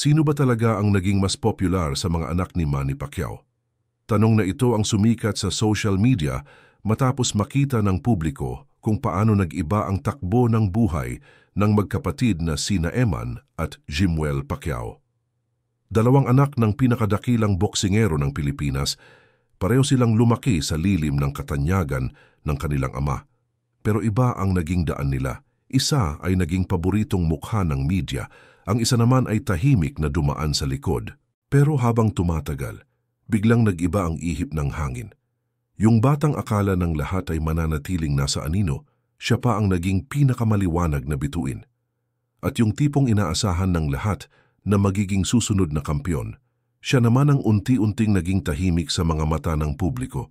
Sino ba talaga ang naging mas popular sa mga anak ni Manny Pacquiao? Tanong na ito ang sumikat sa social media matapos makita ng publiko kung paano nag-iba ang takbo ng buhay ng magkapatid na sina Eman at Jimuel Pacquiao. Dalawang anak ng pinakadakilang boksingero ng Pilipinas, pareho silang lumaki sa lilim ng katanyagan ng kanilang ama. Pero iba ang naging daan nila. Isa ay naging paboritong mukha ng media, ang isa naman ay tahimik na dumaan sa likod. Pero habang tumatagal, biglang nag-iba ang ihip ng hangin. Yung batang akala ng lahat ay mananatiling nasa anino, siya pa ang naging pinakamaliwanag na bituin. At yung tipong inaasahan ng lahat na magiging susunod na kampiyon, siya naman ang unti-unting naging tahimik sa mga mata ng publiko.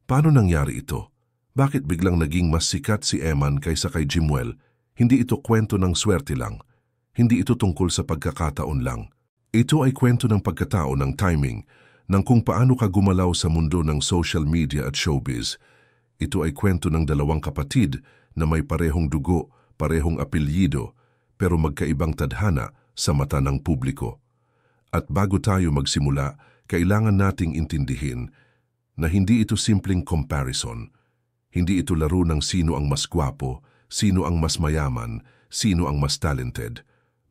Paano nangyari ito? Bakit biglang naging mas sikat si Eman kaysa kay Jimuel? Hindi ito kwento ng swerte lang. Hindi ito tungkol sa pagkakataon lang. Ito ay kwento ng pagkatao ng timing, ng kung paano ka gumalaw sa mundo ng social media at showbiz. Ito ay kwento ng dalawang kapatid na may parehong dugo, parehong apelyido, pero magkaibang tadhana sa mata ng publiko. At bago tayo magsimula, kailangan nating intindihin na hindi ito simpleng comparison. Hindi ito laro ng sino ang mas gwapo, sino ang mas mayaman, sino ang mas talented.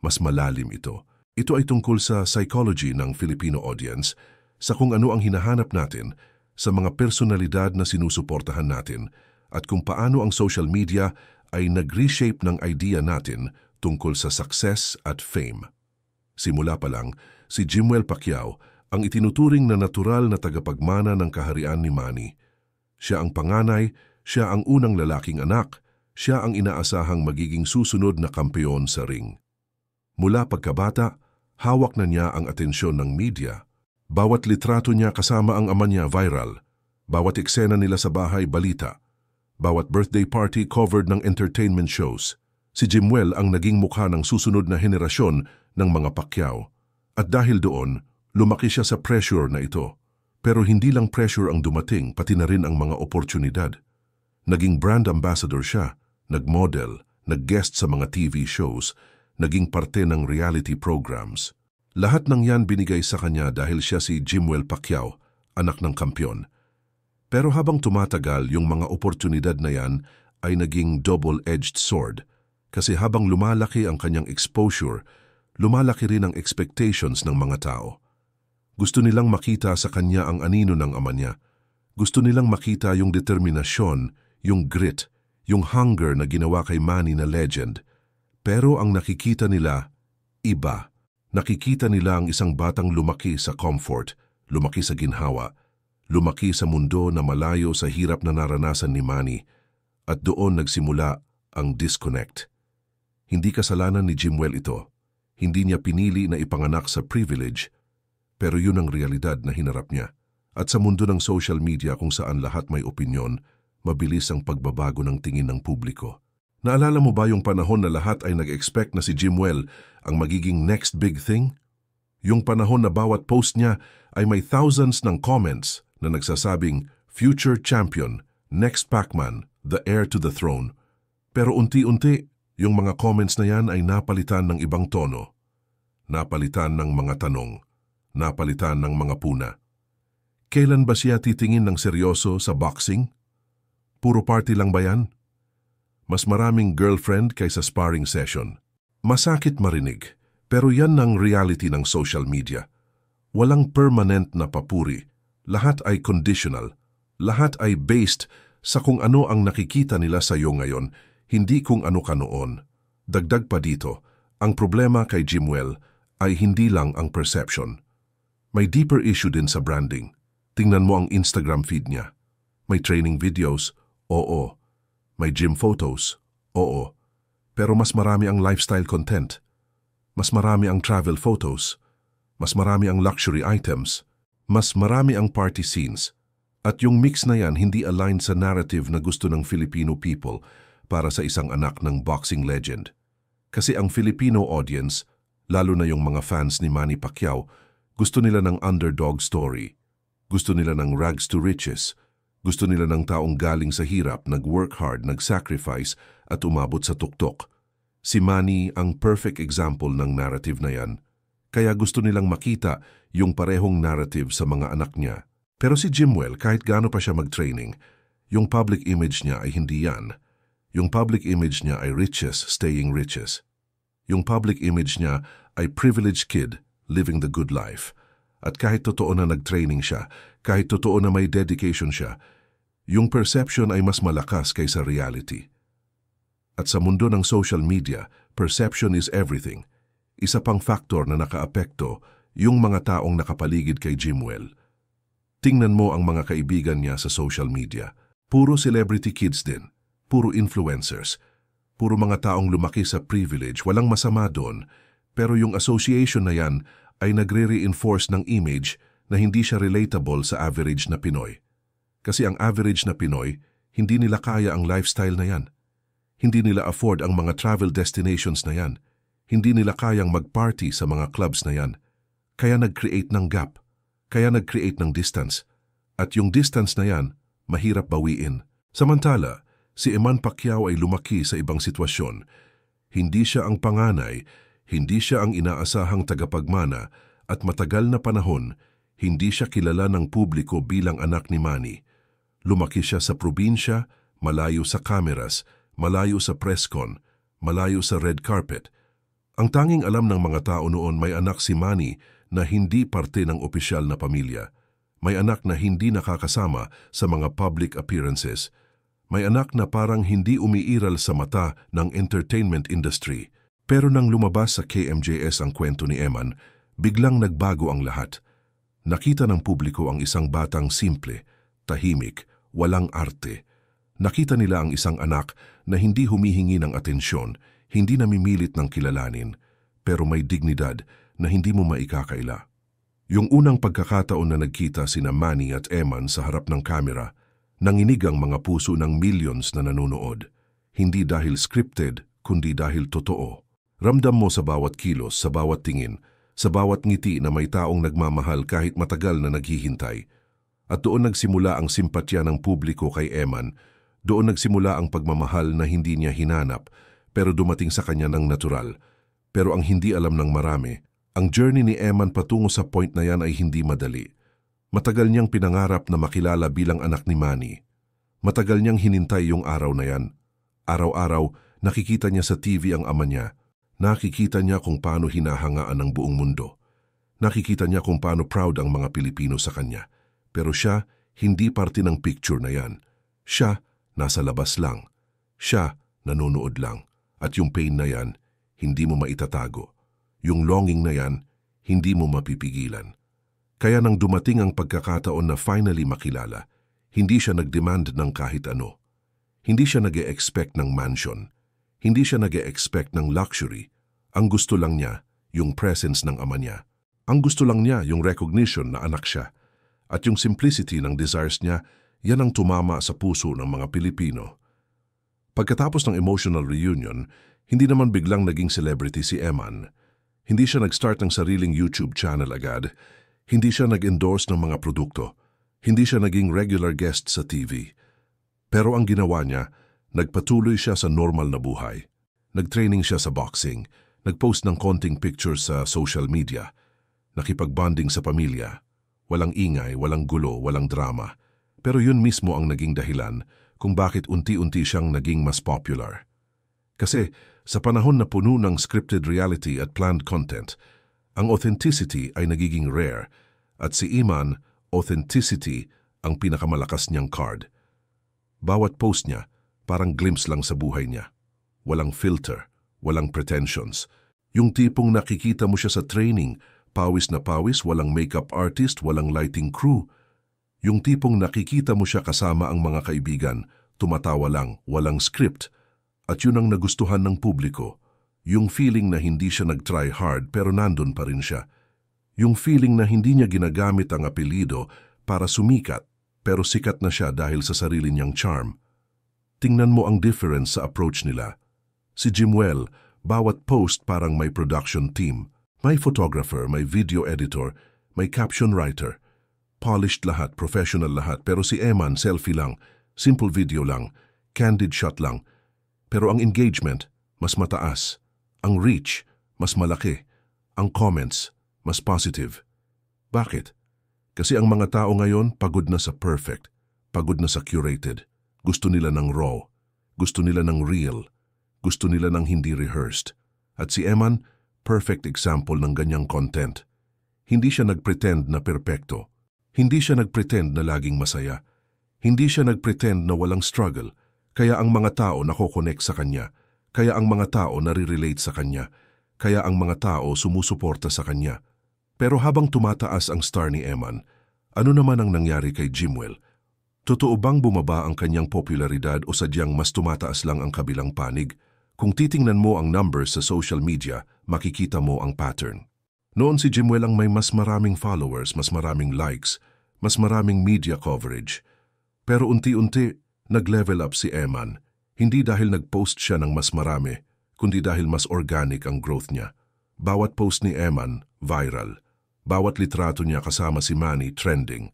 Mas malalim ito. Ito ay tungkol sa psychology ng Filipino audience, sa kung ano ang hinahanap natin, sa mga personalidad na sinusuportahan natin, at kung paano ang social media ay nag-reshape ng idea natin tungkol sa success at fame. Simula pa lang, si Jimuel Pacquiao ang itinuturing na natural na tagapagmana ng kaharian ni Manny. Siya ang panganay, siya ang unang lalaking anak, siya ang inaasahang magiging susunod na kampeon sa ring. Mula pagkabata, hawak na niya ang atensyon ng media. Bawat litrato niya kasama ang ama niya viral. Bawat eksena nila sa bahay balita. Bawat birthday party covered ng entertainment shows. Si Jimuel ang naging mukha ng susunod na henerasyon ng mga Pacquiao. At dahil doon, lumaki siya sa pressure na ito. Pero hindi lang pressure ang dumating, pati na rin ang mga oportunidad. Naging brand ambassador siya, nag-model, nag-guest sa mga TV shows, naging parte ng reality programs. Lahat ng yan binigay sa kanya dahil siya si Jimuel Pacquiao, anak ng kampiyon. Pero habang tumatagal, yung mga oportunidad na yan ay naging double-edged sword. Kasi habang lumalaki ang kanyang exposure, lumalaki rin ang expectations ng mga tao. Gusto nilang makita sa kanya ang anino ng ama niya. Gusto nilang makita yung determinasyon, yung grit, yung hunger na ginawa kay Manny na legend. Pero ang nakikita nila, iba. Nakikita nila ang isang batang lumaki sa comfort, lumaki sa ginhawa, lumaki sa mundo na malayo sa hirap na naranasan ni Manny, at doon nagsimula ang disconnect. Hindi kasalanan ni Jimuel ito. Hindi niya pinili na ipanganak sa privilege, pero yun ang realidad na hinarap niya. At sa mundo ng social media kung saan lahat may opinyon, mabilis ang pagbabago ng tingin ng publiko. Naalala mo ba yung panahon na lahat ay nag-expect na si Jimuel ang magiging next big thing? Yung panahon na bawat post niya ay may thousands ng comments na nagsasabing, "Future champion, next Pacman, the heir to the throne." Pero unti-unti, yung mga comments na yan ay napalitan ng ibang tono. Napalitan ng mga tanong. Napalitan ng mga puna. Kailan ba siya titingin ng seryoso sa boxing? Puro party lang ba yan? Mas maraming girlfriend kaysa sparring session. Masakit marinig, pero yan ang reality ng social media. Walang permanent na papuri. Lahat ay conditional. Lahat ay based sa kung ano ang nakikita nila sa iyo ngayon, hindi kung ano ka noon. Dagdag pa dito, ang problema kay Jimuel ay hindi lang ang perception. May deeper issue din sa branding. Tingnan mo ang Instagram feed niya. May training videos, oo. May gym photos, oo. Pero mas marami ang lifestyle content. Mas marami ang travel photos. Mas marami ang luxury items. Mas marami ang party scenes. At yung mix na yan hindi aligned sa narrative na gusto ng Filipino people para sa isang anak ng boxing legend. Kasi ang Filipino audience, lalo na yung mga fans ni Manny Pacquiao, gusto nila ng underdog story. Gusto nila ng rags to riches. Gusto nila ng taong galing sa hirap, nag-work hard, nag-sacrifice at umabot sa tuktok. Si Manny ang perfect example ng narrative na yan. Kaya gusto nilang makita yung parehong narrative sa mga anak niya. Pero si Jimwell, kahit gaano pa siya mag-training, yung public image niya ay hindi yan. Yung public image niya ay riches staying riches. Yung public image niya ay privileged kid living the good life. At kahit totoo na nag-training siya, kahit totoo na may dedication siya, yung perception ay mas malakas kaysa reality. At sa mundo ng social media, perception is everything. Isa pang factor na nakaapekto, yung mga taong nakapaligid kay Jimwell. Tingnan mo ang mga kaibigan niya sa social media. Puro celebrity kids din, puro influencers, puro mga taong lumaki sa privilege, walang masama doon. Pero yung association na yan ay nagre-reinforce ng image na hindi siya relatable sa average na Pinoy. Kasi ang average na Pinoy, hindi nila kaya ang lifestyle na yan. Hindi nila afford ang mga travel destinations na yan. Hindi nila kayang mag-party sa mga clubs na yan. Kaya nag-create ng gap. Kaya nag-create ng distance. At yung distance na yan, mahirap bawiin. Samantala, si Eman Pacquiao ay lumaki sa ibang sitwasyon. Hindi siya ang panganay, hindi siya ang inaasahang tagapagmana, at matagal na panahon, hindi siya kilala ng publiko bilang anak ni Manny. Lumaki siya sa probinsya, malayo sa kameras, malayo sa presscon, malayo sa red carpet. Ang tanging alam ng mga tao noon may anak si Manny na hindi parte ng opisyal na pamilya. May anak na hindi nakakasama sa mga public appearances. May anak na parang hindi umiiral sa mata ng entertainment industry. Pero nang lumabas sa KMJS ang kwento ni Eman, biglang nagbago ang lahat. Nakita ng publiko ang isang batang simple, tahimik, walang arte. Nakita nila ang isang anak na hindi humihingi ng atensyon, hindi namimilit ng kilalanin, pero may dignidad na hindi mo maikakaila. Yung unang pagkakataon na nagkita sina Manny at Eman sa harap ng kamera, nanginig ang mga puso ng millions na nanonood. Hindi dahil scripted, kundi dahil totoo. Ramdam mo sa bawat kilos, sa bawat tingin, sa bawat ngiti na may taong nagmamahal kahit matagal na naghihintay. At doon nagsimula ang simpatya ng publiko kay Eman. Doon nagsimula ang pagmamahal na hindi niya hinanap, pero dumating sa kanya ng natural. Pero ang hindi alam ng marami, ang journey ni Eman patungo sa point na yan ay hindi madali. Matagal niyang pinangarap na makilala bilang anak ni Manny. Matagal niyang hinintay yung araw na yan. Araw-araw, nakikita niya sa TV ang ama niya. Nakikita niya kung paano hinahangaan ng buong mundo. Nakikita niya kung paano proud ang mga Pilipino sa kanya. Pero siya, hindi parte ng picture na yan. Siya, nasa labas lang. Siya, nanonood lang. At yung pain na yan, hindi mo maitatago. Yung longing na yan, hindi mo mapipigilan. Kaya nang dumating ang pagkakataon na finally makilala, hindi siya nag-demand ng kahit ano. Hindi siya nag-e-expect ng mansion. Hindi siya nag-e-expect ng luxury. Ang gusto lang niya, yung presence ng ama niya. Ang gusto lang niya, yung recognition na anak siya. At yung simplicity ng desires niya, yan ang tumama sa puso ng mga Pilipino. Pagkatapos ng emotional reunion, hindi naman biglang naging celebrity si Eman. Hindi siya nag-start ng sariling YouTube channel agad. Hindi siya nag-endorse ng mga produkto. Hindi siya naging regular guest sa TV. Pero ang ginawa niya, nagpatuloy siya sa normal na buhay. Nag-training siya sa boxing. Nag-post ng konting pictures sa social media. Nakipag-bonding sa pamilya. Walang ingay, walang gulo, walang drama. Pero yun mismo ang naging dahilan kung bakit unti-unti siyang naging mas popular. Kasi sa panahon na puno ng scripted reality at planned content, ang authenticity ay nagiging rare at si Eman, authenticity ang pinakamalakas niyang card. Bawat post niya, parang glimpse lang sa buhay niya. Walang filter, walang pretensions. Yung tipong nakikita mo siya sa training, pawis na pawis, walang makeup artist, walang lighting crew. Yung tipong nakikita mo siya kasama ang mga kaibigan, tumatawa lang, walang script. At yun ang nagustuhan ng publiko. Yung feeling na hindi siya nag-try hard pero nandun pa rin siya. Yung feeling na hindi niya ginagamit ang apelido para sumikat, pero sikat na siya dahil sa sarili niyang charm. Tingnan mo ang difference sa approach nila. Si Jimwell, bawat post parang may production team. May photographer, may video editor, may caption writer. Polished lahat, professional lahat, pero si Eman selfie lang, simple video lang, candid shot lang. Pero ang engagement, mas mataas. Ang reach, mas malaki. Ang comments, mas positive. Bakit? Kasi ang mga tao ngayon pagod na sa perfect, pagod na sa curated. Gusto nila ng raw, gusto nila ng real, gusto nila ng hindi rehearsed. At si Eman, perfect example ng ganyang content. Hindi siya nagpretend na perpekto. Hindi siya nagpretend na laging masaya. Hindi siya nagpretend na walang struggle. Kaya ang mga tao nakokonek sa kanya. Kaya ang mga tao nare-relate sa kanya. Kaya ang mga tao sumusuporta sa kanya. Pero habang tumataas ang star ni Eman, ano naman ang nangyari kay Jimwell? Totoo bang bumaba ang kanyang popularidad o sadyang mas tumataas lang ang kabilang panig? Kung titingnan mo ang numbers sa social media, makikita mo ang pattern. Noon si Jimwell ang may mas maraming followers, mas maraming likes, mas maraming media coverage. Pero unti-unti, nag-level up si Eman. Hindi dahil nag-post siya ng mas marami, kundi dahil mas organic ang growth niya. Bawat post ni Eman, viral. Bawat litrato niya kasama si Manny, trending.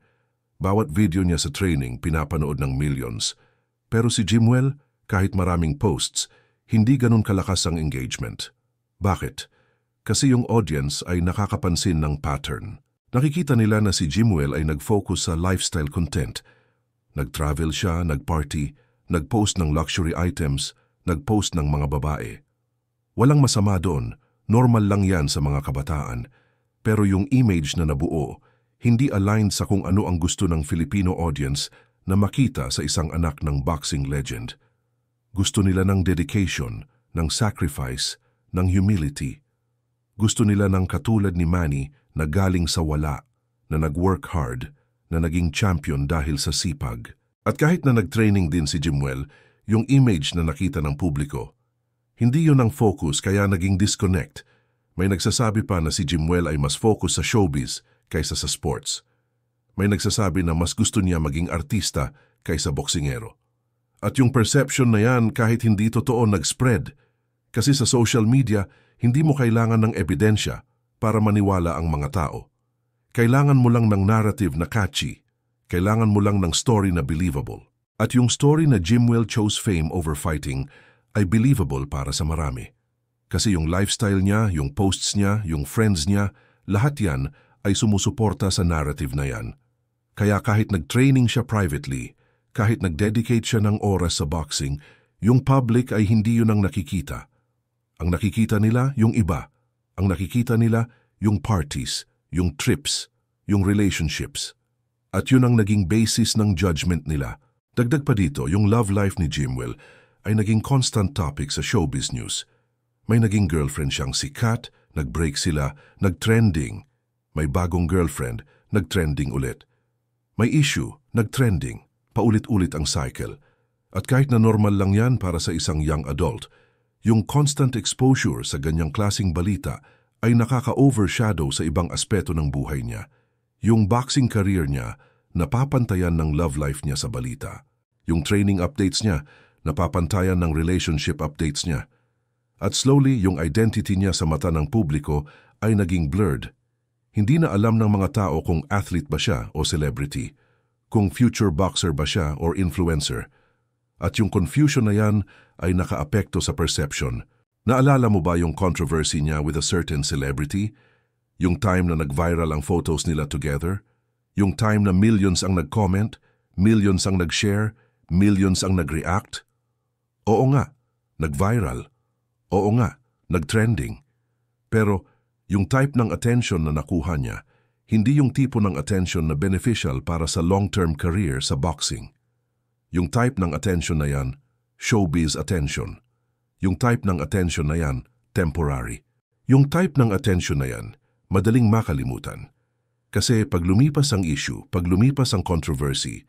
Bawat video niya sa training, pinapanood ng millions. Pero si Jimwell, kahit maraming posts, hindi ganun kalakas ang engagement. Bakit? Kasi yung audience ay nakakapansin ng pattern. Nakikita nila na si Jimwell ay nag-focus sa lifestyle content. Nag-travel siya, nag-party, nag-post ng luxury items, nag-post ng mga babae. Walang masama doon, normal lang yan sa mga kabataan. Pero yung image na nabuo, hindi aligned sa kung ano ang gusto ng Filipino audience na makita sa isang anak ng boxing legend. Gusto nila ng dedication, ng sacrifice, ng humility. Gusto nila ng katulad ni Manny na galing sa wala, na nag-work hard, na naging champion dahil sa sipag. At kahit na nag-training din si Jimwell, yung image na nakita ng publiko, hindi yun ang focus kaya naging disconnect. May nagsasabi pa na si Jimwell ay mas focus sa showbiz kaysa sa sports. May nagsasabi na mas gusto niya maging artista kaysa boksingero. At yung perception na yan kahit hindi totoo nag-spread. Kasi sa social media, hindi mo kailangan ng ebidensya para maniwala ang mga tao. Kailangan mo lang ng narrative na catchy. Kailangan mo lang ng story na believable. At yung story na Jimwell chose fame over fighting ay believable para sa marami. Kasi yung lifestyle niya, yung posts niya, yung friends niya, lahat yan ay sumusuporta sa narrative na yan. Kaya kahit nag-training siya privately, kahit nag-dedicate siya ng oras sa boxing, yung public ay hindi yun ang nakikita. Ang nakikita nila, yung iba. Ang nakikita nila, yung parties, yung trips, yung relationships. At yun ang naging basis ng judgment nila. Dagdag pa dito, yung love life ni Jimwell ay naging constant topic sa showbiz news. May naging girlfriend siyang si Kat, nag-break sila, nag-trending. May bagong girlfriend, nag-trending ulit. May issue, nag-trending. Paulit-ulit ang cycle. At kahit na normal lang yan para sa isang young adult, yung constant exposure sa ganyang klasing balita ay nakaka-overshadow sa ibang aspeto ng buhay niya. Yung boxing career niya, napapantayan ng love life niya sa balita. Yung training updates niya, napapantayan ng relationship updates niya. At slowly, yung identity niya sa mata ng publiko ay naging blurred. Hindi na alam ng mga tao kung athlete ba siya o celebrity, kung future boxer ba siya or influencer. At yung confusion na yan ay nakaapekto sa perception. Naalala mo ba yung controversy niya with a certain celebrity? Yung time na nag-viral ang photos nila together? Yung time na millions ang nag-comment, millions ang nag-share, millions ang nag-react? Oo nga, nag-viral. Oo nga, nag-trending. Pero yung type ng attention na nakuha niya, hindi yung tipo ng attention na beneficial para sa long-term career sa boxing. Yung type ng attention na yan, showbiz attention. Yung type ng attention na yan, temporary. Yung type ng attention na yan, madaling makalimutan. Kasi pag lumipas ang issue, pag lumipas ang controversy,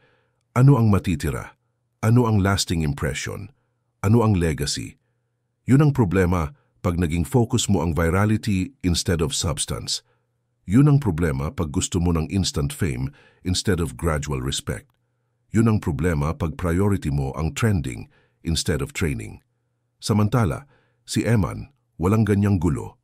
ano ang matitira? Ano ang lasting impression? Ano ang legacy? Yun ang problema pag naging focus mo ang virality instead of substance. Yun ang problema pag gusto mo ng instant fame instead of gradual respect. Yun ang problema pag priority mo ang trending instead of training. Samantala, si Eman, walang ganyang gulo.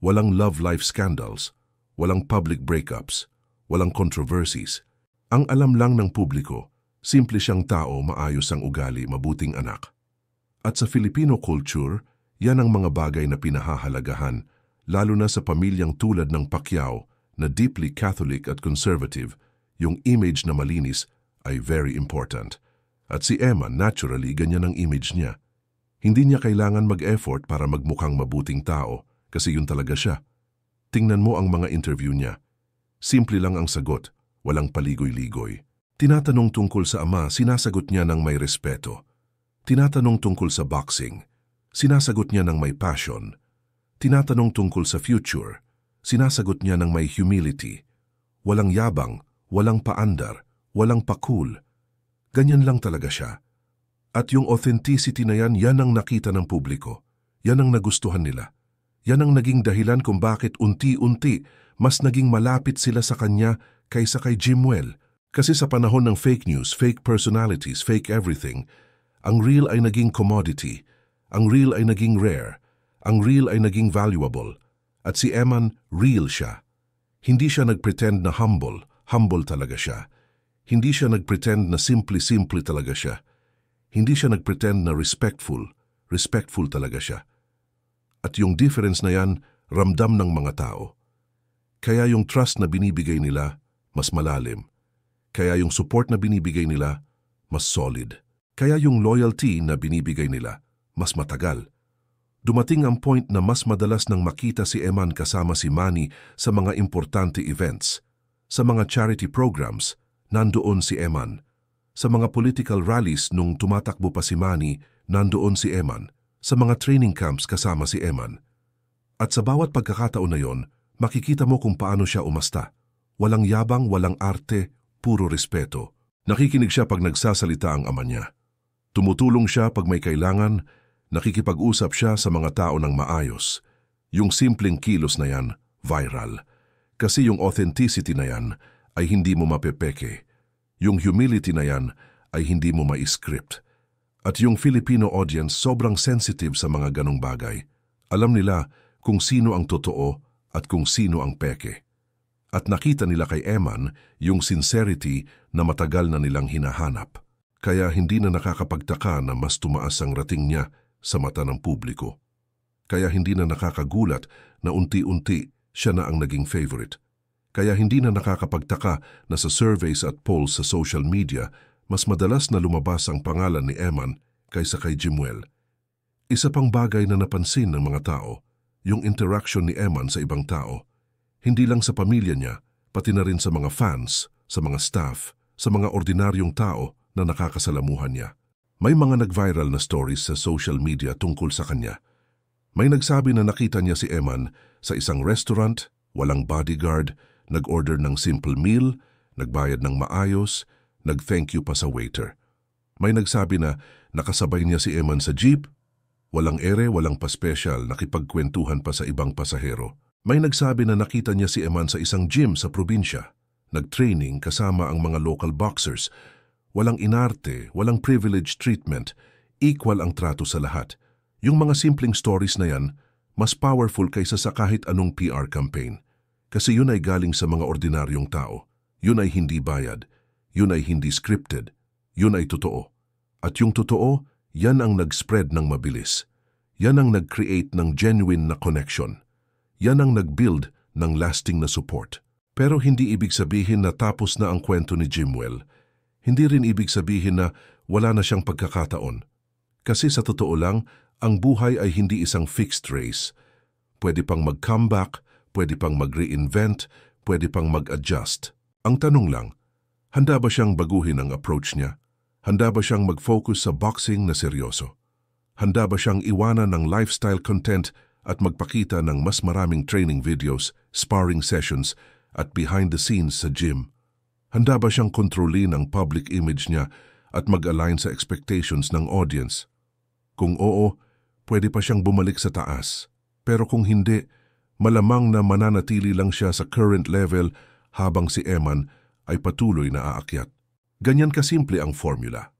Walang love life scandals, walang public breakups, walang controversies. Ang alam lang ng publiko, simple siyang tao, maayos ang ugali, mabuting anak. At sa Filipino culture, yan ang mga bagay na pinahahalagahan, Lalo na sa pamilyang tulad ng Pacquiao na deeply Catholic at conservative, yung image na malinis ay very important. At si Eman, naturally, ganyan ang image niya. Hindi niya kailangan mag-effort para magmukhang mabuting tao kasi yun talaga siya. Tingnan mo ang mga interview niya. Simple lang ang sagot, walang paligoy-ligoy. Tinatanong tungkol sa ama, sinasagot niya ng may respeto. Tinatanong tungkol sa boxing, sinasagot niya ng may passion. Tinatanong tungkol sa future, sinasagot niya ng may humility. Walang yabang, walang paandar, walang pakul. Ganyan lang talaga siya. At yung authenticity na yan ang nakita ng publiko. Yan ang nagustuhan nila. Yan ang naging dahilan kung bakit unti-unti mas naging malapit sila sa kanya kaysa kay Jimwell. Kasi sa panahon ng fake news, fake personalities, fake everything, ang real ay naging commodity, ang real ay naging rare, ang real ay naging valuable. At si Eman, real siya. Hindi siya nagpretend na humble, humble talaga siya. Hindi siya nagpretend na simple talaga siya. Hindi siya nagpretend na respectful, respectful talaga siya. At yung difference na yan, ramdam ng mga tao. Kaya yung trust na binibigay nila, mas malalim. Kaya yung support na binibigay nila, mas solid. Kaya yung loyalty na binibigay nila, mas matagal. Dumating ang point na mas madalas nang makita si Eman kasama si Manny sa mga importante events. Sa mga charity programs, nandoon si Eman. Sa mga political rallies nung tumatakbo pa si Manny, nandoon si Eman. Sa mga training camps kasama si Eman. At sa bawat pagkakataon na yon, makikita mo kung paano siya umasta. Walang yabang, walang arte, puro respeto. Nakikinig siya pag nagsasalita ang ama niya. Tumutulong siya pag may kailangan, nakikipag-usap siya sa mga tao ng maayos. Yung simpleng kilos na yan, viral. Kasi yung authenticity na yan ay hindi mo mapepeke. Yung humility na yan ay hindi mo ma-script. At yung Filipino audience sobrang sensitive sa mga ganong bagay. Alam nila kung sino ang totoo at kung sino ang peke. At nakita nila kay Eman yung sincerity na matagal na nilang hinahanap. Kaya hindi na nakakapagtaka na mas tumaas ang rating niya sa mata ng publiko. Kaya hindi na nakakagulat na unti-unti siya na ang naging favorite. Kaya hindi na nakakapagtaka na sa surveys at polls sa social media, mas madalas na lumabas ang pangalan ni Eman kaysa kay Jimwell. Isa pang bagay na napansin ng mga tao, yung interaction ni Eman sa ibang tao. Hindi lang sa pamilya niya, pati na rin sa mga fans, sa mga staff, sa mga ordinaryong tao na nakakasalamuhan niya. May mga nag-viral na stories sa social media tungkol sa kanya. May nagsabi na nakita niya si Eman sa isang restaurant, walang bodyguard, nag-order ng simple meal, nagbayad ng maayos, nag-thank you pa sa waiter. May nagsabi na nakasabay niya si Eman sa jeep, walang ere, walang pa-special, nakipagkwentuhan pa sa ibang pasahero. May nagsabi na nakita niya si Eman sa isang gym sa probinsya, nag-training kasama ang mga local boxers. Walang inarte, walang privilege treatment, equal ang trato sa lahat. Yung mga simpleng stories na yan, mas powerful kaysa sa kahit anong PR campaign. Kasi yun ay galing sa mga ordinaryong tao. Yun ay hindi bayad. Yun ay hindi scripted. Yun ay totoo. At yung totoo, yan ang nag-spread ng mabilis. Yan ang nag-create ng genuine na connection. Yan ang nag-build ng lasting na support. Pero hindi ibig sabihin na tapos na ang kwento ni Jimwell. Hindi rin ibig sabihin na wala na siyang pagkakataon. Kasi sa totoo lang, ang buhay ay hindi isang fixed race. Pwede pang mag-comeback, pwede pang mag-reinvent, pwede pang mag-adjust. Ang tanong lang, handa ba siyang baguhin ang approach niya? Handa ba siyang mag-focus sa boxing na seryoso? Handa ba siyang iwanan ng lifestyle content at magpakita ng mas maraming training videos, sparring sessions at behind the scenes sa gym? Handa ba siyang kontrolin ang public image niya at mag-align sa expectations ng audience? Kung oo, pwede pa siyang bumalik sa taas. Pero kung hindi, malamang na mananatili lang siya sa current level habang si Eman ay patuloy na aakyat. Ganyan kasimple ang formula.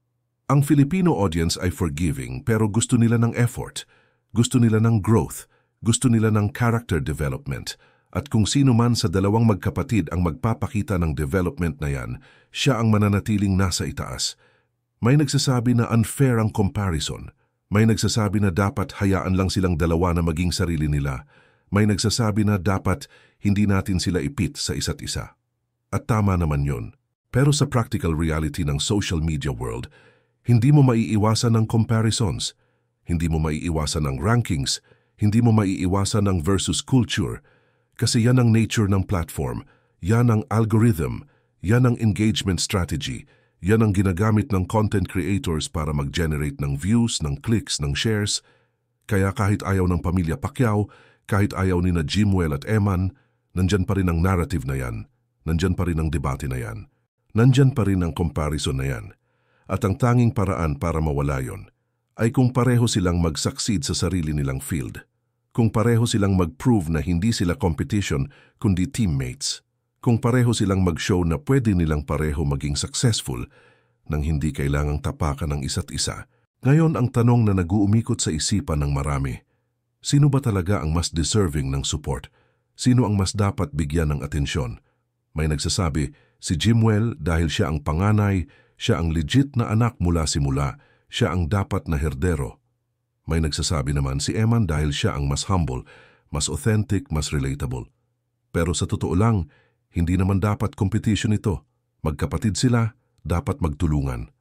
Ang Filipino audience ay forgiving pero gusto nila ng effort, gusto nila ng growth, gusto nila ng character development. At kung sino man sa dalawang magkapatid ang magpapakita ng development na yan, siya ang mananatiling nasa itaas. May nagsasabi na unfair ang comparison. May nagsasabi na dapat hayaan lang silang dalawa na maging sarili nila. May nagsasabi na dapat hindi natin sila ipit sa isa't isa. At tama naman yun. Pero sa practical reality ng social media world, hindi mo maiiwasan ng comparisons, hindi mo maiiwasan ng rankings, hindi mo maiiwasan ng versus culture, kasi yan ang nature ng platform, yan ang algorithm, yan ang engagement strategy, yan ang ginagamit ng content creators para mag-generate ng views, ng clicks, ng shares. Kaya kahit ayaw ng pamilya Pacquiao, kahit ayaw ni na Jimwell at Eman, nandyan pa rin ang narrative na yan, nandyan pa rin ang debate na yan, nandyan pa rin ang comparison na yan. At ang tanging paraan para mawala yon ay kung pareho silang mag-succeed sa sarili nilang field. Kung pareho silang mag-prove na hindi sila competition kundi teammates. Kung pareho silang mag-show na pwede nilang pareho maging successful nang hindi kailangang tapakan ng isa't isa. Ngayon ang tanong na nag-uumikot sa isipan ng marami, sino ba talaga ang mas deserving ng support? Sino ang mas dapat bigyan ng atensyon? May nagsasabi, si Jimwell dahil siya ang panganay, siya ang legit na anak mula simula, siya ang dapat na herdero. May nagsasabi naman si Eman dahil siya ang mas humble, mas authentic, mas relatable. Pero sa totoo lang, hindi naman dapat competition ito. Magkapatid sila, dapat magtulungan.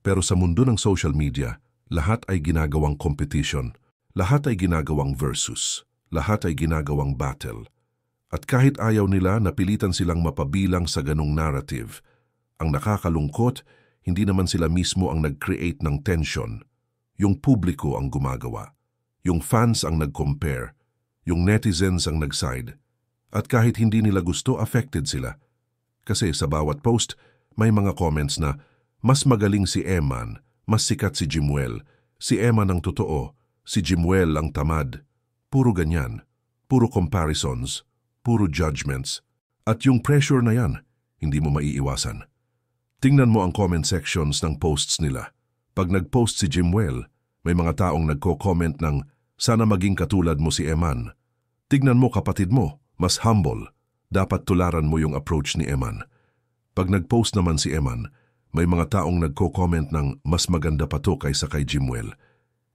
Pero sa mundo ng social media, lahat ay ginagawang competition, lahat ay ginagawang versus, lahat ay ginagawang battle. At kahit ayaw nila, napilitan silang mapabilang sa ganong narrative. Ang nakakalungkot, hindi naman sila mismo ang nag-create ng tension. Yung publiko ang gumagawa. Yung fans ang nag-compare. Yung netizens ang nag-side. At kahit hindi nila gusto, affected sila. Kasi sa bawat post, may mga comments na, mas magaling si Eman, mas sikat si Jimwell, si Eman ang totoo, si Jimwell ang tamad. Puro ganyan. Puro comparisons. Puro judgments. At yung pressure na yan, hindi mo maiiwasan. Tingnan mo ang comment sections ng posts nila. Pag nag-post si Jimwell, may mga taong nagko-comment ng, sana maging katulad mo si Eman. Tignan mo kapatid mo, mas humble. Dapat tularan mo yung approach ni Eman. Pag nag-post naman si Eman, may mga taong nagko-comment ng, mas maganda pa to kaysa kay Jimwell.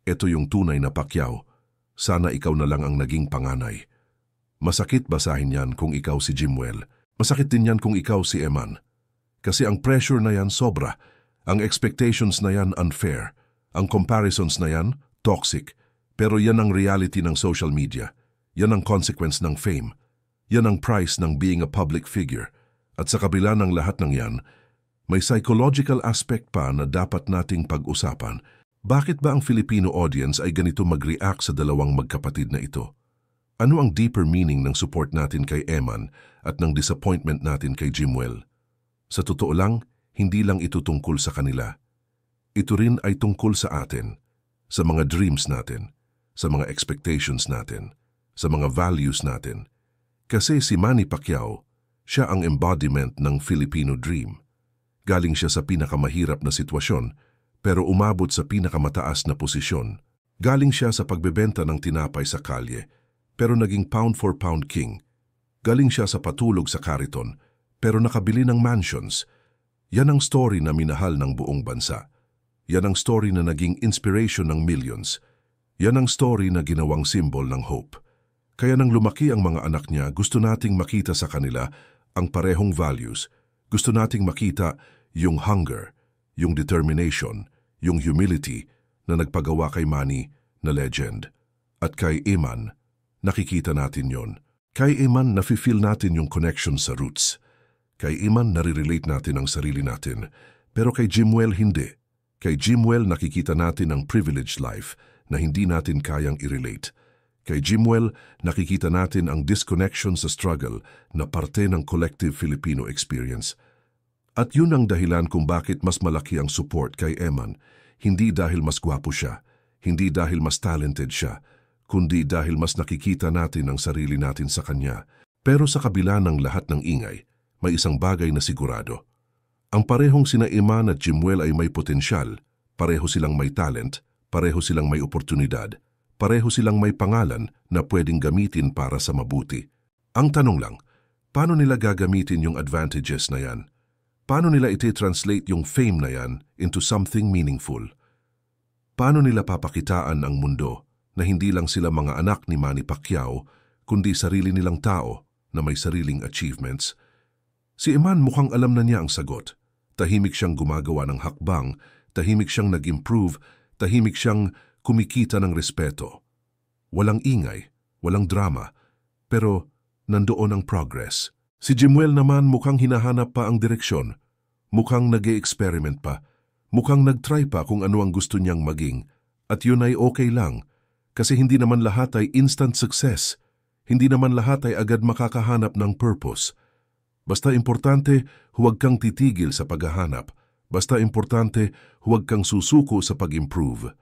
Ito yung tunay na Pacquiao. Sana ikaw na lang ang naging panganay. Masakit basahin yan kung ikaw si Jimwell. Masakit din yan kung ikaw si Eman. Kasi ang pressure na yan sobra. Ang expectations na yan unfair. Ang comparisons na yan toxic. Pero yan ang reality ng social media. Yan ang consequence ng fame. Yan ang price ng being a public figure. At sa kabila ng lahat ng yan, may psychological aspect pa na dapat nating pag-usapan. Bakit ba ang Filipino audience ay ganito mag-react sa dalawang magkapatid na ito? Ano ang deeper meaning ng support natin kay Eman at ng disappointment natin kay Jimwell? Sa totoo lang, hindi lang ito tungkol sa kanila. Ito rin ay tungkol sa atin, sa mga dreams natin, sa mga expectations natin, sa mga values natin. Kasi si Manny Pacquiao, siya ang embodiment ng Filipino dream. Galing siya sa pinakamahirap na sitwasyon, pero umabot sa pinakamataas na posisyon. Galing siya sa pagbebenta ng tinapay sa kalye, pero naging pound-for-pound king. Galing siya sa patulog sa kariton, pero nakabili ng mansions. Yan ang story na minahal ng buong bansa. Yan ang story na naging inspiration ng millions. Yan ang story na ginawang symbol ng hope. Kaya nang lumaki ang mga anak niya, gusto nating makita sa kanila ang parehong values. Gusto nating makita yung hunger, yung determination, yung humility na nagpagawa kay Manny na legend. At kay Eman, nakikita natin yon. Kay Eman, nafe-feel natin yung connection sa roots. Kay Eman, nare-relate natin ang sarili natin. Pero kay Jimwell, hindi. Kay Jimwell, nakikita natin ang privileged life na hindi natin kayang i-relate. Kay Jimwell, nakikita natin ang disconnection sa struggle na parte ng collective Filipino experience. At yun ang dahilan kung bakit mas malaki ang support kay Eman. Hindi dahil mas gwapo siya, hindi dahil mas talented siya, kundi dahil mas nakikita natin ang sarili natin sa kanya. Pero sa kabila ng lahat ng ingay, may isang bagay na sigurado. Ang parehong sina Eman at Jimwell ay may potensyal, pareho silang may talent, pareho silang may oportunidad, pareho silang may pangalan na pwedeng gamitin para sa mabuti. Ang tanong lang, paano nila gagamitin yung advantages na yan? Paano nila iti-translate yung fame na yan into something meaningful? Paano nila papakitaan ang mundo na hindi lang sila mga anak ni Manny Pacquiao, kundi sarili nilang tao na may sariling achievements. Si Eman mukhang alam na niya ang sagot. Tahimik siyang gumagawa ng hakbang, tahimik siyang nag-improve, tahimik siyang kumikita ng respeto. Walang ingay, walang drama, pero nandoon ang progress. Si Jimuel naman mukhang hinahanap pa ang direksyon, mukhang nag-e-experiment pa, mukhang nag-try pa kung ano ang gusto niyang maging, at yun ay okay lang, kasi hindi naman lahat ay instant success, hindi naman lahat ay agad makakahanap ng purpose. Basta importante, huwag kang titigil sa paghahanap, basta importante, huwag kang susuko sa pag-improve,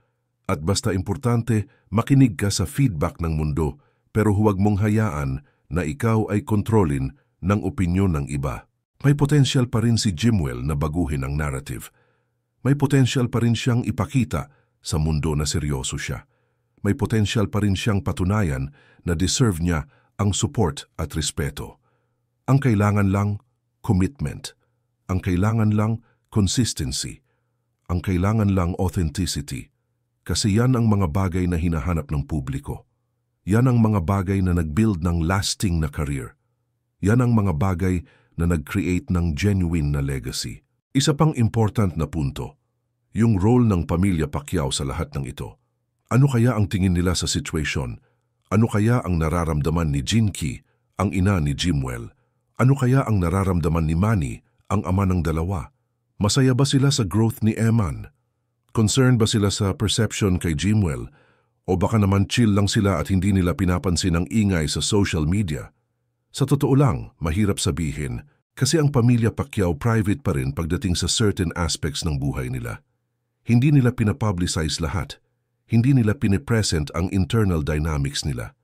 at basta importante, makinig ka sa feedback ng mundo, pero huwag mong hayaan na ikaw ay kontrolin ng opinyon ng iba. May potential pa rin si Jimuel na baguhin ang narrative. May potential pa rin siyang ipakita sa mundo na seryoso siya. May potential pa rin siyang patunayan na deserve niya ang support at respeto. Ang kailangan lang, commitment. Ang kailangan lang, consistency. Ang kailangan lang, authenticity. Kasi yan ang mga bagay na hinahanap ng publiko. Yan ang mga bagay na nag-build ng lasting na career. Yan ang mga bagay na nag-create ng genuine na legacy. Isa pang important na punto, yung role ng pamilya Pacquiao sa lahat ng ito. Ano kaya ang tingin nila sa situation? Ano kaya ang nararamdaman ni Jinky, ang ina ni Jimuel? Ano kaya ang nararamdaman ni Manny, ang ama ng dalawa? Masaya ba sila sa growth ni Eman? Concerned ba sila sa perception kay Jimuel? O baka naman chill lang sila at hindi nila pinapansin ang ingay sa social media? Sa totoo lang, mahirap sabihin, kasi ang pamilya Pacquiao private pa rin pagdating sa certain aspects ng buhay nila. Hindi nila pinapublicize lahat. Hindi nila pinipresent ang internal dynamics nila.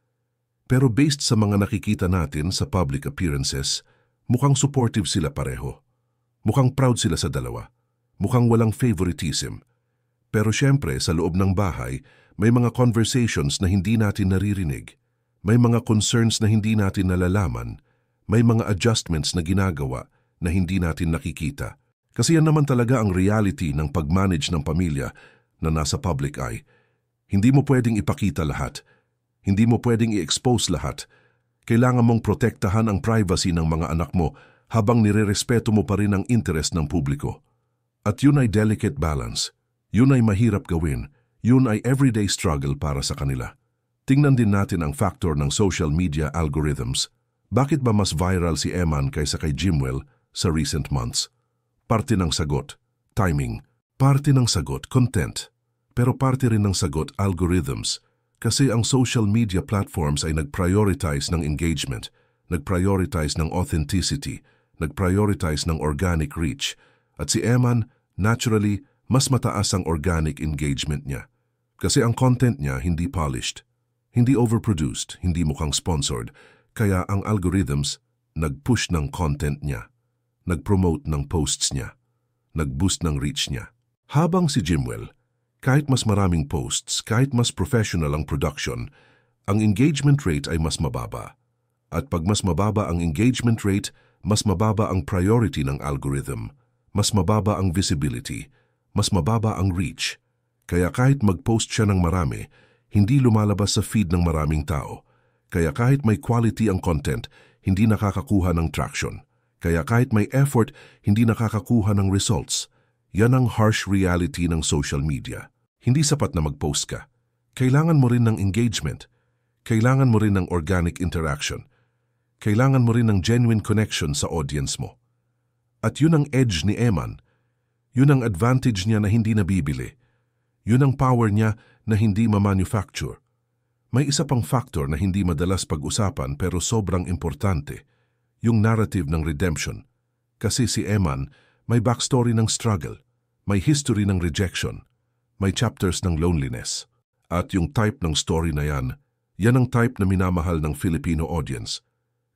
Pero based sa mga nakikita natin sa public appearances, mukhang supportive sila pareho. Mukhang proud sila sa dalawa. Mukhang walang favoritism. Pero syempre, sa loob ng bahay, may mga conversations na hindi natin naririnig. May mga concerns na hindi natin nalalaman. May mga adjustments na ginagawa na hindi natin nakikita. Kasi yan naman talaga ang reality ng pag-manage ng pamilya na nasa public eye. Hindi mo pwedeng ipakita lahat. Hindi mo pwedeng i-expose lahat. Kailangan mong protektahan ang privacy ng mga anak mo habang nirerespeto mo pa rin ang interest ng publiko. At yun ay delicate balance. Yun ay mahirap gawin. Yun ay everyday struggle para sa kanila. Tingnan din natin ang factor ng social media algorithms. Bakit ba mas viral si Eman kaysa kay Jimuel sa recent months? Parte ng sagot, timing. Parte ng sagot, content. Pero parte rin ng sagot, algorithms. Kasi ang social media platforms ay nag-prioritize ng engagement, nag-prioritize ng authenticity, nag-prioritize ng organic reach. At si Eman, naturally, mas mataas ang organic engagement niya. Kasi ang content niya hindi polished, hindi overproduced, hindi mukhang sponsored. Kaya ang algorithms nag-push ng content niya, nag-promote ng posts niya, nag-boost ng reach niya. Habang si Jimuel, kahit mas maraming posts, kahit mas professional ang production, ang engagement rate ay mas mababa. At pag mas mababa ang engagement rate, mas mababa ang priority ng algorithm, mas mababa ang visibility, mas mababa ang reach. Kaya kahit mag-post siya ng marami, hindi lumalabas sa feed ng maraming tao. Kaya kahit may quality ang content, hindi nakakakuha ng traction. Kaya kahit may effort, hindi nakakakuha ng results. Yan ang harsh reality ng social media. Hindi sapat na mag-post ka. Kailangan mo rin ng engagement. Kailangan mo rin ng organic interaction. Kailangan mo rin ng genuine connection sa audience mo. At yun ang edge ni Eman. Yun ang advantage niya na hindi nabibili. Yun ang power niya na hindi ma-manufacture. May isa pang factor na hindi madalas pag-usapan pero sobrang importante, yung narrative ng redemption. Kasi si Eman may backstory ng struggle, may history ng rejection, may chapters ng loneliness. At yung type ng story na yan, yan ang type na minamahal ng Filipino audience.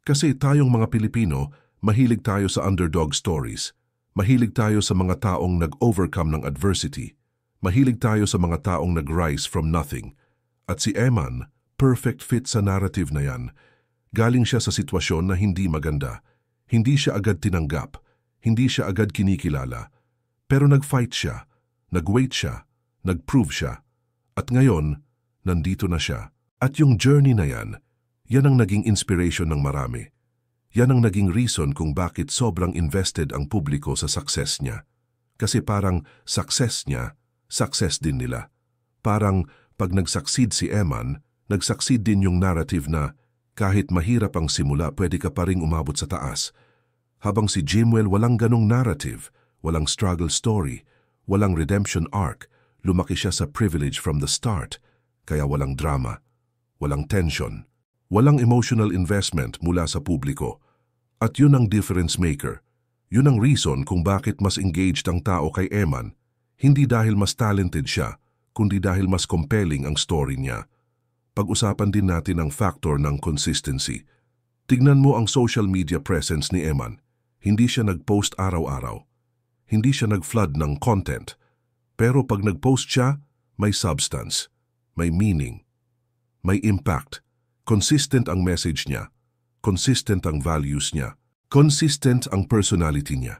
Kasi tayong mga Pilipino, mahilig tayo sa underdog stories. Mahilig tayo sa mga taong nag-overcome ng adversity. Mahilig tayo sa mga taong nag-rise from nothing. At si Eman, perfect fit sa narrative na yan. Galing siya sa sitwasyon na hindi maganda. Hindi siya agad tinanggap. Hindi siya agad kinikilala. Pero nag-fight siya. Nag-wait siya. Nag-prove siya. At ngayon, nandito na siya. At yung journey na yan, Yan ang naging inspiration ng marami. Yan ang naging reason kung bakit sobrang invested ang publiko sa success niya. Kasi parang success niya, success din nila. Parang pag nag-succeed si Eman, nag-succeed din yung narrative na kahit mahirap ang simula, pwede ka pa ring umabot sa taas. Habang si Jimwell walang ganong narrative, walang struggle story, walang redemption arc, lumaki siya sa privilege from the start, kaya walang drama, walang tension, walang emotional investment mula sa publiko. At yun ang difference maker. Yun ang reason kung bakit mas engaged ang tao kay Eman, hindi dahil mas talented siya, kundi dahil mas compelling ang story niya. Pag-usapan din natin ang factor ng consistency. Tignan mo ang social media presence ni Eman. Hindi siya nag-post araw-araw. Hindi siya nag-flood ng content. Pero pag nag-post siya, may substance, may meaning, may impact. Consistent ang message niya. Consistent ang values niya. Consistent ang personality niya.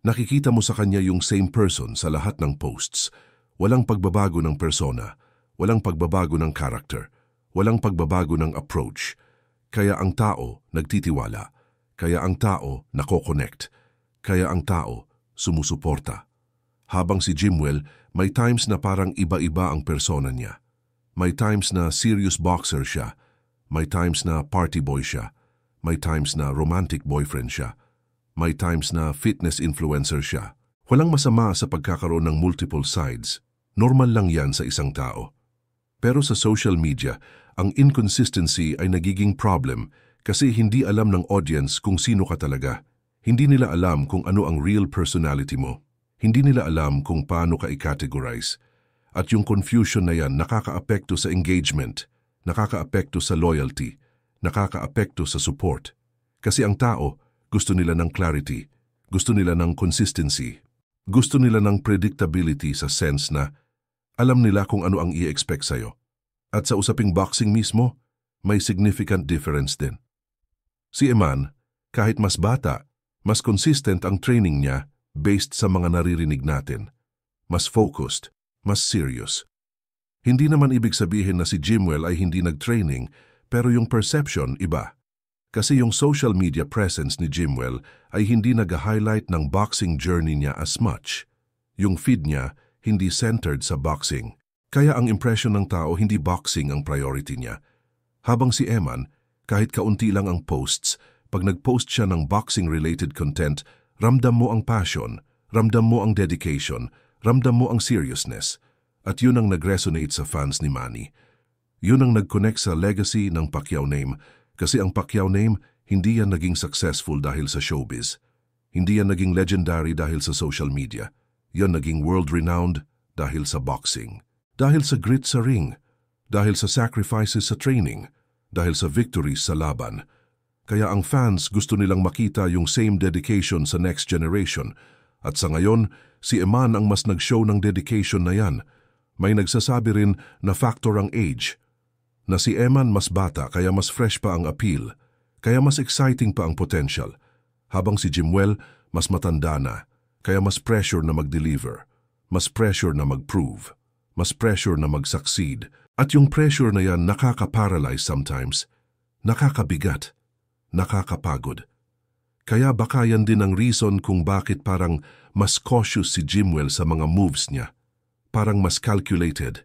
Nakikita mo sa kanya yung same person sa lahat ng posts. Walang pagbabago ng persona. Walang pagbabago ng character. Walang pagbabago ng approach. Kaya ang tao nagtitiwala. Kaya ang tao nako-connect. Kaya ang tao sumusuporta. Habang si Jimwell, may times na parang iba-iba ang persona niya. May times na serious boxer siya. May times na party boy siya. May times na romantic boyfriend siya. May times na fitness influencer siya. Walang masama sa pagkakaroon ng multiple sides. Normal lang yan sa isang tao. Pero sa social media, ang inconsistency ay nagiging problem kasi hindi alam ng audience kung sino ka talaga. Hindi nila alam kung ano ang real personality mo. Hindi nila alam kung paano ka i-categorize. At yung confusion na yan nakakaapekto sa engagement, nakakaapekto sa loyalty, nakakaapekto sa support. Kasi ang tao, gusto nila ng clarity, gusto nila ng consistency, gusto nila ng predictability sa sense na alam nila kung ano ang i-expect sa'yo. At sa usaping boxing mismo, may significant difference din. Si Eman, kahit mas bata, mas consistent ang training niya based sa mga naririnig natin. Mas focused, mas serious. Hindi naman ibig sabihin na si Jimwell ay hindi nag-training, pero yung perception iba. Kasi yung social media presence ni Jimwell ay hindi nag-highlight ng boxing journey niya as much. Yung feed niya hindi centered sa boxing. Kaya ang impression ng tao hindi boxing ang priority niya. Habang si Eman, kahit kaunti lang ang posts, pag nag-post siya ng boxing-related content, ramdam mo ang passion, ramdam mo ang dedication, ramdam mo ang seriousness. At yun ang nag-resonate sa fans ni Manny. Yun ang nag-connect sa legacy ng Pacquiao name kasi ang Pacquiao name hindi yan naging successful dahil sa showbiz. Hindi yan naging legendary dahil sa social media. Yan naging world-renowned dahil sa boxing. Dahil sa grit sa ring. Dahil sa sacrifices sa training. Dahil sa victories sa laban. Kaya ang fans gusto nilang makita yung same dedication sa next generation. At sa ngayon, si Eman ang mas nag-show ng dedication na yan. May nagsasabi rin na factor ang age. Na si Eman mas bata kaya mas fresh pa ang appeal. Kaya mas exciting pa ang potential. Habang si Jimwell mas matanda na. Kaya mas pressure na mag-deliver. Mas pressure na mag-prove. Mas pressure na mag-succeed. At yung pressure na yan nakaka-paralyze sometimes. Nakakabigat. Nakakapagod. Kaya baka yan din ang reason kung bakit parang mas cautious si Jimwell sa mga moves niya. Parang mas calculated,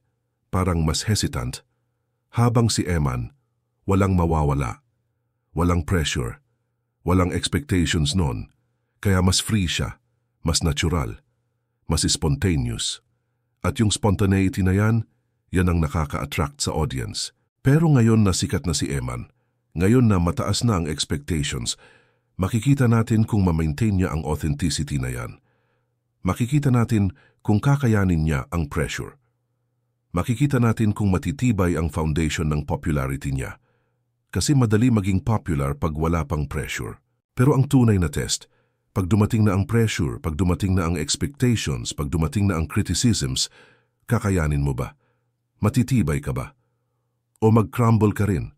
parang mas hesitant. Habang si Eman, walang mawawala, walang pressure, walang expectations nun. Kaya mas free siya, mas natural, mas spontaneous. At yung spontaneity na yan, yan ang nakaka-attract sa audience. Pero ngayon na sikat na si Eman, ngayon na mataas na ang expectations, makikita natin kung ma-maintain niya ang authenticity na yan. Makikita natin kung kakayanin niya ang pressure. Makikita natin kung matitibay ang foundation ng popularity niya. Kasi madali maging popular pag wala pang pressure. Pero ang tunay na test, pag dumating na ang pressure, pag dumating na ang expectations, pag dumating na ang criticisms, kakayanin mo ba? Matitibay ka ba? O mag-crumble ka rin?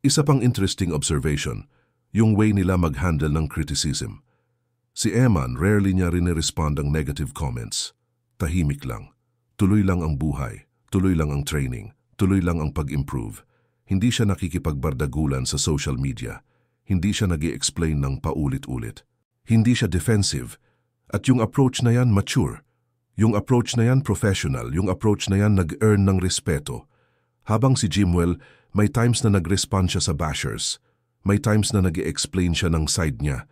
Isa pang interesting observation, yung way nila mag-handle ng criticism. Si Eman, rarely niya rin-respond ang negative comments. Tahimik lang. Tuloy lang ang buhay. Tuloy lang ang training. Tuloy lang ang pag-improve. Hindi siya nakikipagbardagulan sa social media. Hindi siya nag-i-explain ng paulit-ulit. Hindi siya defensive. At yung approach na yan mature. Yung approach na yan professional. Yung approach na yan nag-earn ng respeto. Habang si Jimwell, may times na nag-respond siya sa bashers. May times na nag-i-explain siya ng side niya.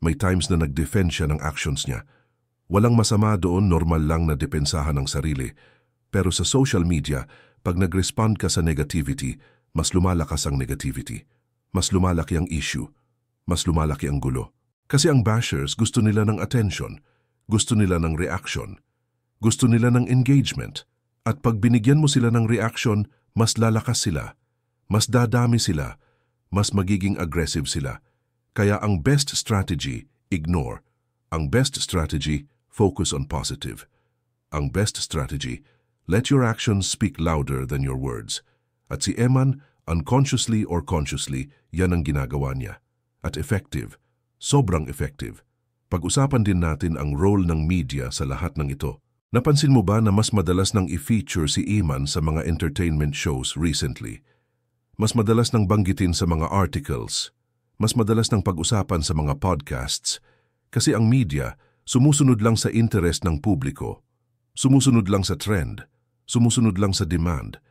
May times na nag-defend siya ng actions niya. Walang masama doon, normal lang na depensahan ng sarili. Pero sa social media, pag nag-respond ka sa negativity, mas lumalakas ang negativity. Mas lumalaki ang issue. Mas lumalaki ang gulo. Kasi ang bashers gusto nila ng attention. Gusto nila ng reaction. Gusto nila ng engagement. At pag binigyan mo sila ng reaction, mas lalakas sila. Mas dadami sila. Mas magiging aggressive sila. Kaya ang best strategy, ignore. Ang best strategy, focus on positive. Ang best strategy, let your actions speak louder than your words. At si Eman, unconsciously or consciously, yan ang ginagawa niya. At effective, sobrang effective. Pag-usapan din natin ang role ng media sa lahat ng ito. Napansin mo ba na mas madalas nang i-feature si Eman sa mga entertainment shows recently? Mas madalas nang banggitin sa mga articles. Mas madalas nang pag-usapan sa mga podcasts. Kasi ang media, sumusunod lang sa interest ng publiko. Sumusunod lang sa trend. Sumusunod lang sa demand.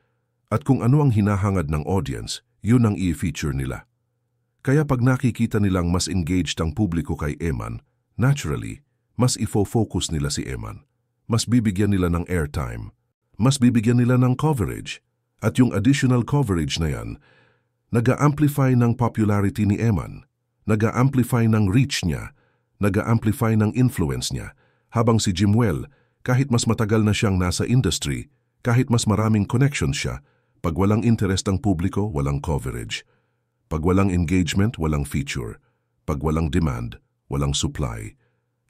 At kung ano ang hinahangad ng audience, yun ang i-feature nila. Kaya pag nakikita nilang mas engaged ang publiko kay Eman, naturally, mas ifo-focus nila si Eman. Mas bibigyan nila ng airtime. Mas bibigyan nila ng coverage. At yung additional coverage na yan, nag-a-amplify ng popularity ni Eman. Nag-a-amplify ng reach niya. Nag-a-amplify ng influence niya, habang si Jimwell, kahit mas matagal na siyang nasa industry, kahit mas maraming connections siya, pag walang interest ang publiko, walang coverage. Pag walang engagement, walang feature. Pag walang demand, walang supply.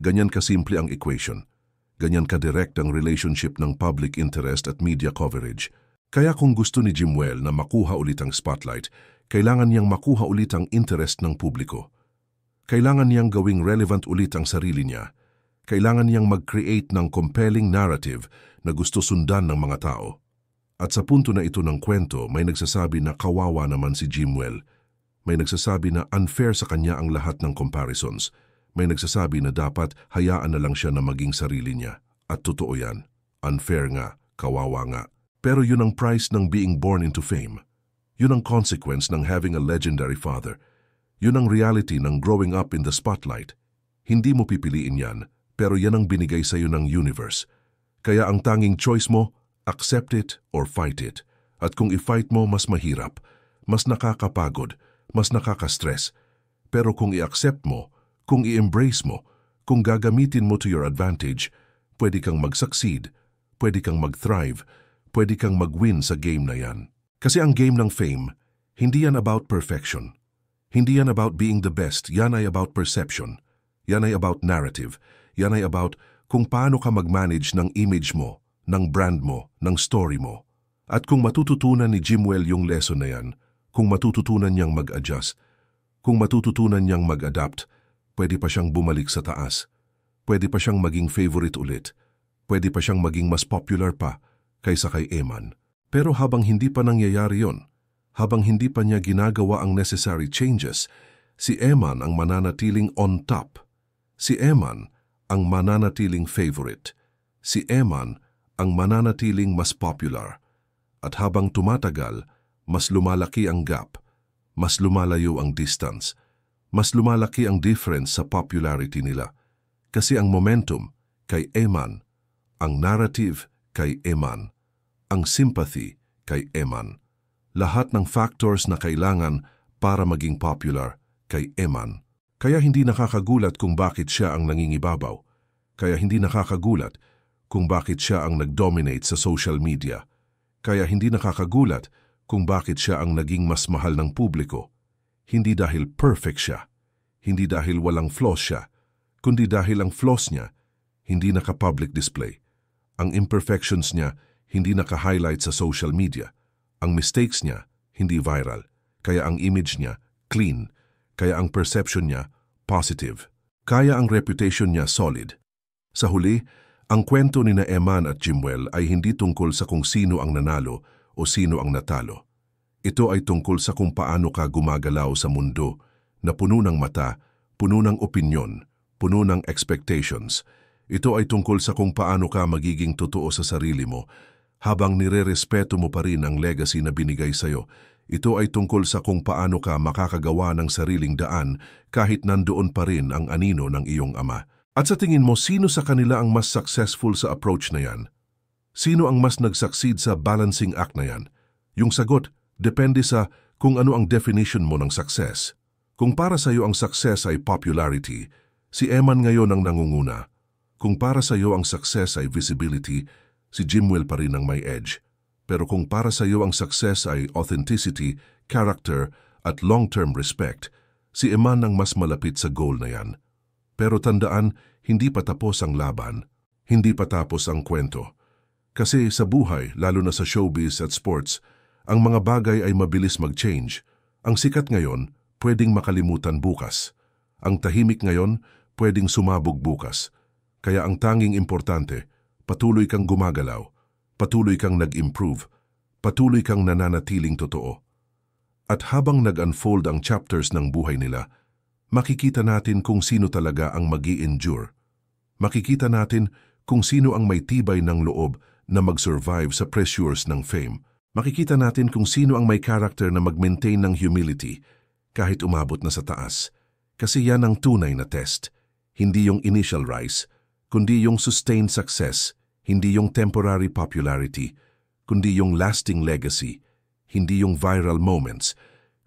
Ganyan kasimple ang equation. Ganyan ka-direct ang relationship ng public interest at media coverage. Kaya kung gusto ni Jimwell na makuha ulit ang spotlight, kailangan niyang makuha ulit ang interest ng publiko. Kailangan niyang gawing relevant ulit ang sarili niya. Kailangan niyang mag-create ng compelling narrative na gusto sundan ng mga tao. At sa punto na ito ng kwento, may nagsasabi na kawawa naman si Jimwell. May nagsasabi na unfair sa kanya ang lahat ng comparisons. May nagsasabi na dapat hayaan na lang siya na maging sarili niya. At totoo yan. Unfair nga, kawawa nga. Pero yun ang price ng being born into fame. Yun ang consequence ng having a legendary father. Yun ang reality ng growing up in the spotlight. Hindi mo pipiliin yan, pero yan ang binigay sa iyo ng universe. Kaya ang tanging choice mo, accept it or fight it. At kung i-fight mo, mas mahirap, mas nakakapagod, mas nakaka-stress. Pero kung i-accept mo, kung i-embrace mo, kung gagamitin mo to your advantage, pwede kang mag-succeed, pwede kang mag-thrive, pwede kang mag-win sa game na yan. Kasi ang game ng fame, hindi yan about perfection. Hindi yan about being the best, yan ay about perception. Yan ay about narrative. Yan ay about kung paano ka mag-manage ng image mo, ng brand mo, ng story mo. At kung matututunan ni Jimwell yung lesson na yan, kung matututunan niyang mag-adjust, kung matututunan niyang mag-adapt, pwede pa siyang bumalik sa taas. Pwede pa siyang maging favorite ulit. Pwede pa siyang maging mas popular pa kaysa kay Eman. Pero habang hindi pa nangyayari yon, habang hindi pa niya ginagawa ang necessary changes, si Eman ang mananatiling on top. Si Eman ang mananatiling favorite. Si Eman ang mananatiling mas popular. At habang tumatagal, mas lumalaki ang gap, mas lumalayo ang distance, mas lumalaki ang difference sa popularity nila. Kasi ang momentum kay Eman, ang narrative kay Eman, ang sympathy kay Eman. Lahat ng factors na kailangan para maging popular kay Eman. Kaya hindi nakakagulat kung bakit siya ang nangingibabaw. Kaya hindi nakakagulat kung bakit siya ang nag-dominate sa social media. Kaya hindi nakakagulat kung bakit siya ang naging mas mahal ng publiko. Hindi dahil perfect siya, hindi dahil walang flaws siya, kundi dahil ang flaws niya hindi naka-public display. Ang imperfections niya hindi naka-highlight sa social media. Ang mistakes niya hindi viral. Kaya ang image niya clean. Kaya ang perception niya positive. Kaya ang reputation niya solid. Sa huli, ang kwento ni na Eman at Jimwell ay hindi tungkol sa kung sino ang nanalo o sino ang natalo. Ito ay tungkol sa kung paano ka gumagalaw sa mundo na puno ng mata, puno ng opinyon, puno ng expectations. Ito ay tungkol sa kung paano ka magiging totoo sa sarili mo habang nirerespeto mo pa rin ang legacy na binigay sa'yo. Ito ay tungkol sa kung paano ka makakagawa ng sariling daan kahit nandoon pa rin ang anino ng iyong ama. At sa tingin mo, sino sa kanila ang mas successful sa approach na yan? Sino ang mas nag-succeed sa balancing act na yan? Yung sagot, depende sa kung ano ang definition mo ng success. Kung para sa iyo ang success ay popularity, si Eman ngayon ang nangunguna. Kung para sa iyo ang success ay visibility, si Jimwell pa rin ang may edge. Pero kung para sa iyo ang success ay authenticity, character, at long-term respect, si Eman ang mas malapit sa goal na yan. Pero tandaan, hindi pa tapos ang laban. Hindi pa tapos ang kwento. Kasi sa buhay, lalo na sa showbiz at sports, ang mga bagay ay mabilis mag-change. Ang sikat ngayon, pwedeng makalimutan bukas. Ang tahimik ngayon, pwedeng sumabog bukas. Kaya ang tanging importante, patuloy kang gumagalaw, patuloy kang nag-improve, patuloy kang nananatiling totoo. At habang nag-unfold ang chapters ng buhay nila, makikita natin kung sino talaga ang magi-endure. Makikita natin kung sino ang may tibay ng loob na mag-survive sa pressures ng fame. Makikita natin kung sino ang may character na mag-maintain ng humility kahit umabot na sa taas. Kasi yan ang tunay na test. Hindi yung initial rise, kundi yung sustained success. Hindi yung temporary popularity, kundi yung lasting legacy. Hindi yung viral moments,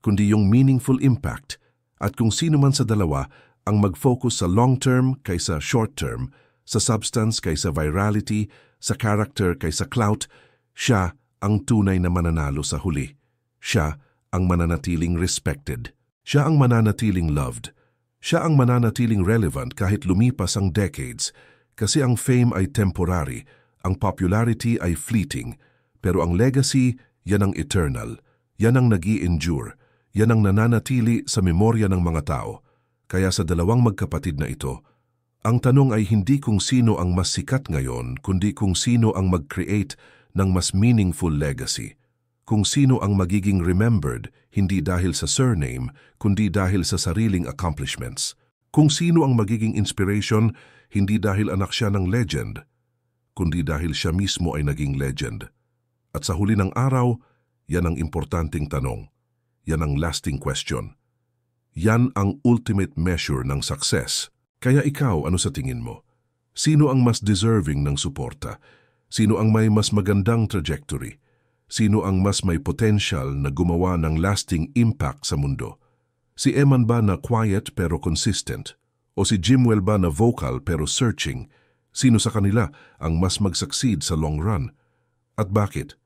kundi yung meaningful impact. At kung sino man sa dalawa ang mag-focus sa long-term kaysa short-term, sa substance kaysa virality, sa character kaysa clout, siya ang tunay na mananalo sa huli. Siya ang mananatiling respected. Siya ang mananatiling loved. Siya ang mananatiling relevant kahit lumipas ang decades. Kasi ang fame ay temporary, ang popularity ay fleeting, pero ang legacy, yan ang eternal. Yan ang nag-i-endure. Yan ang nananatili sa memorya ng mga tao. Kaya sa dalawang magkapatid na ito, ang tanong ay hindi kung sino ang mas sikat ngayon, kundi kung sino ang mag-create ng mas meaningful legacy. Kung sino ang magiging remembered, hindi dahil sa surname, kundi dahil sa sariling accomplishments. Kung sino ang magiging inspiration, hindi dahil anak siya ng legend, kundi dahil siya mismo ay naging legend. At sa huli ng araw, yan ang importanteng tanong. Yan ang lasting question. Yan ang ultimate measure ng success. Kaya ikaw, ano sa tingin mo? Sino ang mas deserving ng suporta? Sino ang may mas magandang trajectory? Sino ang mas may potential na gumawa ng lasting impact sa mundo? Si Eman ba na quiet pero consistent? O si Jimwell ba na vocal pero searching? Sino sa kanila ang mas mag-succeed sa long run? At bakit?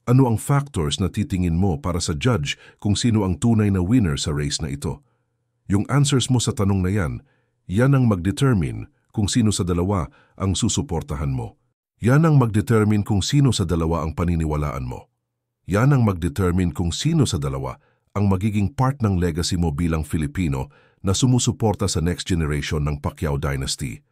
Ano ang factors na titingin mo para sa judge kung sino ang tunay na winner sa race na ito? Yung answers mo sa tanong na yan ang mag-determine kung sino sa dalawa ang susuportahan mo. Yan ang mag-determine kung sino sa dalawa ang paniniwalaan mo. Yan ang mag-determine kung sino sa dalawa ang magiging part ng legacy mo bilang Filipino na sumusuporta sa next generation ng Pacquiao Dynasty.